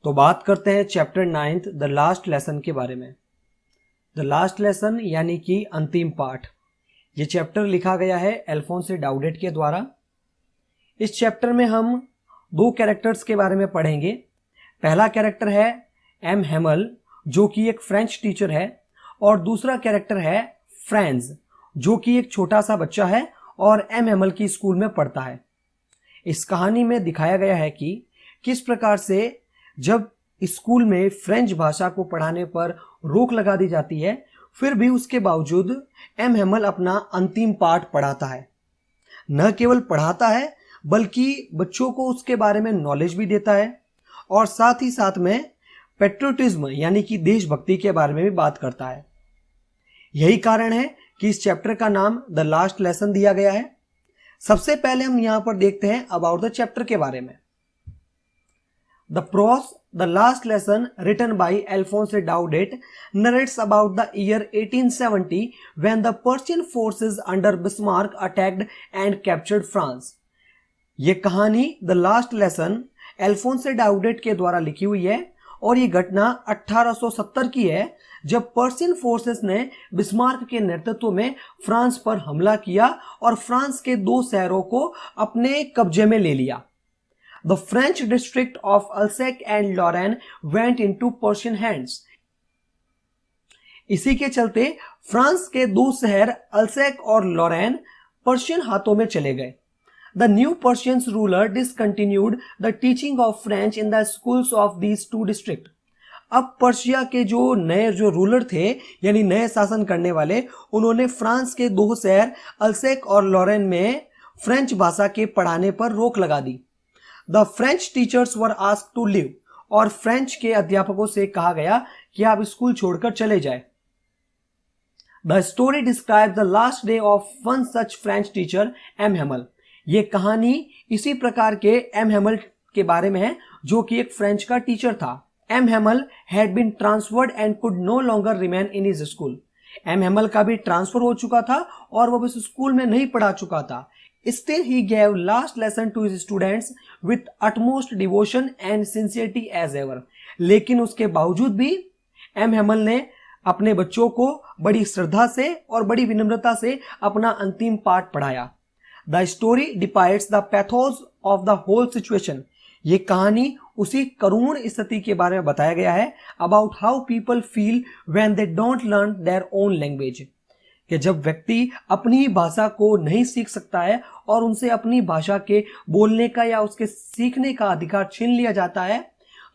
तो बात करते हैं चैप्टर 9 द लास्ट लेसन के बारे में। द लास्ट लेसन यानी कि अंतिम पाठ। ये चैप्टर लिखा गया है अल्फोंसे डाउडेट के द्वारा। इस चैप्टर में हम दो कैरेक्टर्स के बारे में पढ़ेंगे। पहला कैरेक्टर है एम हेमल जो कि एक फ्रेंच टीचर है, और दूसरा कैरेक्टर है फ्रांज जो कि एक छोटा सा बच्चा है और एम हेमल की स्कूल में पढ़ता है। इस कहानी में दिखाया गया है कि किस प्रकार से जब स्कूल में फ्रेंच भाषा को पढ़ाने पर रोक लगा दी जाती है, फिर भी उसके बावजूद एम हेमल अपना अंतिम पाठ पढ़ाता है। न केवल पढ़ाता है बल्कि बच्चों को उसके बारे में नॉलेज भी देता है, और साथ ही साथ में पेट्रियोटिज्म यानी कि देशभक्ति के बारे में भी बात करता है। यही कारण है कि इस चैप्टर का नाम द लास्ट लेसन दिया गया है। सबसे पहले हम यहां पर देखते हैं अबाउट द चैप्टर के बारे में। The pros the last lesson written by Alphonse Daudet narrates about the year 1870 when the Prussian forces under Bismarck attacked and captured France। ये कहानी द लास्ट लेसन एल्फोंसे डाउडेट के द्वारा लिखी हुई है, और ये घटना 1870 की है जब पर्शियन फोर्सेस ने बिस्मार्क के नेतृत्व में फ्रांस पर हमला किया और फ्रांस के दो शहरों को अपने कब्जे में ले लिया। The French district of Alsace and Lorraine went into Persian hands। इसी के चलते फ्रांस के दो शहर अल्सैक और लॉरेन पर्शियन हाथों में चले गए। The new Persian ruler discontinued the teaching of French in the schools of these two districts। अब पर्शिया के जो रूलर थे यानी नए शासन करने वाले, उन्होंने फ्रांस के दो शहर अल्सैक और लॉरेन में फ्रेंच भाषा के पढ़ाने पर रोक लगा दी। The French teachers were asked to leave. और फ्रेंच के अध्यापकों से कहा गया कि आप स्कूल छोड़कर चले जाए। The story describe the last day of one such French teacher M Hamel. ये कहानी इसी प्रकार के एम हेमल के बारे में है जो कि एक फ्रेंच का टीचर था। M Hamel had been transferred and could no longer remain in his school. M Hamel का भी ट्रांसफर हो चुका था और वो इस स्कूल में नहीं पढ़ा चुका था। Still he gave last lesson to his students with utmost devotion and sincerity as ever। लेकिन उसके बावजूद भी एम हेमल ने अपने बच्चों को बड़ी श्रद्धा से और बड़ी विनम्रता से अपना अंतिम पाठ पढ़ाया। The story depicts the pathos of the whole situation। ये कहानी उसी करुण स्थिति के बारे में बताया गया है, about how people feel when they don't learn their own language। कि जब व्यक्ति अपनी ही भाषा को नहीं सीख सकता है और उनसे अपनी भाषा के बोलने का या उसके सीखने का अधिकार छीन लिया जाता है,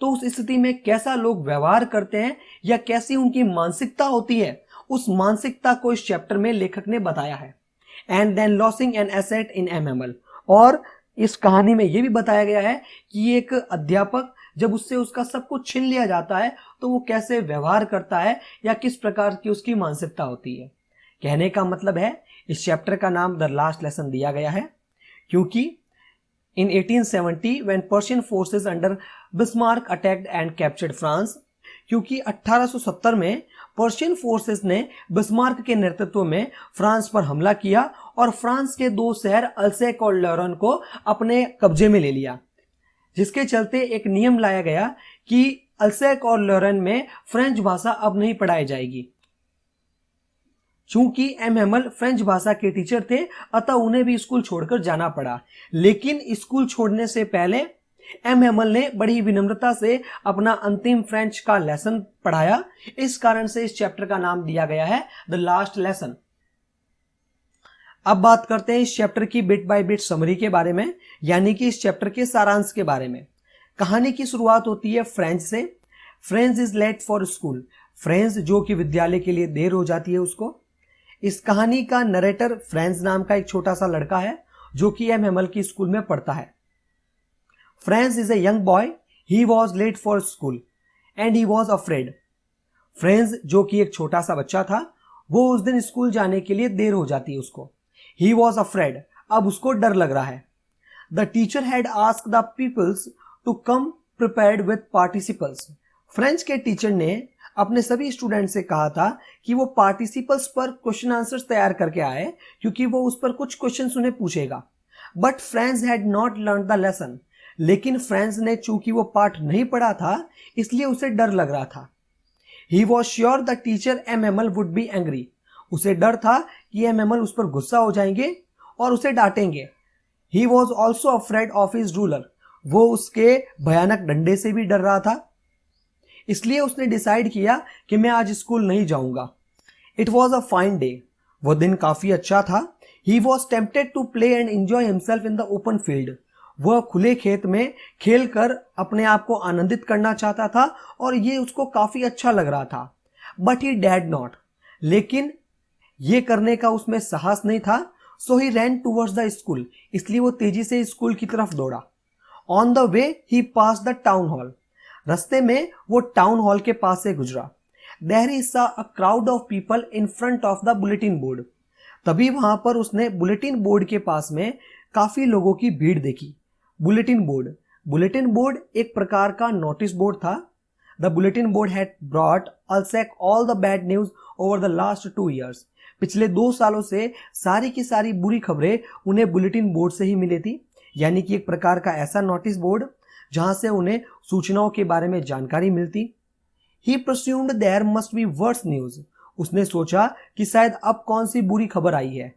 तो उस स्थिति में कैसा लोग व्यवहार करते हैं या कैसी उनकी मानसिकता होती है, उस मानसिकता को इस चैप्टर में लेखक ने बताया है। And then losing an asset in M Hamel. और इस कहानी में यह भी बताया गया है कि एक अध्यापक जब उससे उसका सब कुछ छीन लिया जाता है तो वो कैसे व्यवहार करता है या किस प्रकार की उसकी मानसिकता होती है। कहने का मतलब है इस चैप्टर का नाम द लास्ट लेसन दिया गया है क्योंकि इन 1870 when Persian forces under Bismarck attacked and captured France, क्योंकि 1870 में पर्शियन फोर्सेस ने बिस्मार्क के नेतृत्व में फ्रांस पर हमला किया और फ्रांस के दो शहर अल्सैक और लॉरेन को अपने कब्जे में ले लिया, जिसके चलते एक नियम लाया गया कि अल्सैक और लॉरेन में फ्रेंच भाषा अब नहीं पढ़ाई जाएगी। चूंकि एम हेमल फ्रेंच भाषा के टीचर थे, अतः उन्हें भी स्कूल छोड़कर जाना पड़ा। लेकिन स्कूल छोड़ने से पहले एम हेमल ने बड़ी विनम्रता से अपना अंतिम फ्रेंच का लेसन पढ़ाया। इस कारण से इस चैप्टर का नाम दिया गया है द लास्ट लेसन। अब बात करते हैं इस चैप्टर की बिट बाय बिट समरी के बारे में, यानी कि इस चैप्टर के सारांश के बारे में। कहानी की शुरुआत होती है फ्रेंच से। French is late for school. French जो कि विद्यालय के लिए देर हो जाती है उसको। इस कहानी का नरेटर फ्रांज नाम का एक छोटा सा लड़का है जो कि एम हेमल की स्कूल में पढ़ता है। Franz is a young boy. He was late for school and he was afraid. Franz जो कि एक छोटा सा बच्चा था, वो उस दिन स्कूल जाने के लिए देर हो जाती है उसको। He was afraid. अब उसको डर लग रहा है। The teacher had asked the peoples to come prepared with participles. French के टीचर ने अपने सभी स्टूडेंट से कहा था कि वो पार्टिसिपल्स पर क्वेश्चन आंसर्स तैयार करके आए क्योंकि वो उस पर कुछ क्वेश्चंस उन्हें पूछेगा। But Franz had not learn the lesson. लेकिन फ्रांस ने चूंकि वो पाठ नहीं पढ़ा था इसलिए उसे डर लग रहा था। He was sure the teacher MML would be angry. उसे डर था कि MML उस पर गुस्सा हो जाएंगे और उसे डांटेंगे। He was also afraid of his ruler. वो उसके भयानक डंडे से भी डर रहा था। इसलिए उसने डिसाइड किया कि मैं आज स्कूल नहीं जाऊंगा। It was a fine day. वो दिन काफी अच्छा था। He was tempted to play and enjoy himself in the open field. वह खुले खेत में खेलकर अपने आप को आनंदित करना चाहता था और ये उसको काफी अच्छा लग रहा था। बट ही डैड नॉट, लेकिन ये करने का उसमें साहस नहीं था। So he ran towards the school, इसलिए वो तेजी से स्कूल की तरफ दौड़ा। On the way he pass the town hall, रास्ते में वो टाउन हॉल के पास से गुजरा। There he saw a crowd of people in front of the bulletin board, तभी वहां पर उसने बुलेटिन बोर्ड के पास में काफी लोगों की भीड़ देखी। बुलेटिन बोर्ड एक प्रकार का नोटिस बोर्ड था। The bulletin board had brought Alsace all the bad news over the last 2 years। पिछले 2 सालों से सारी की सारी बुरी खबरें उन्हें बुलेटिन बोर्ड से ही मिली थी, यानी कि एक प्रकार का ऐसा नोटिस बोर्ड जहां से उन्हें सूचनाओं के बारे में जानकारी मिलती। He presumed there must be worse news, उसने सोचा कि शायद अब कौन सी बुरी खबर आई है।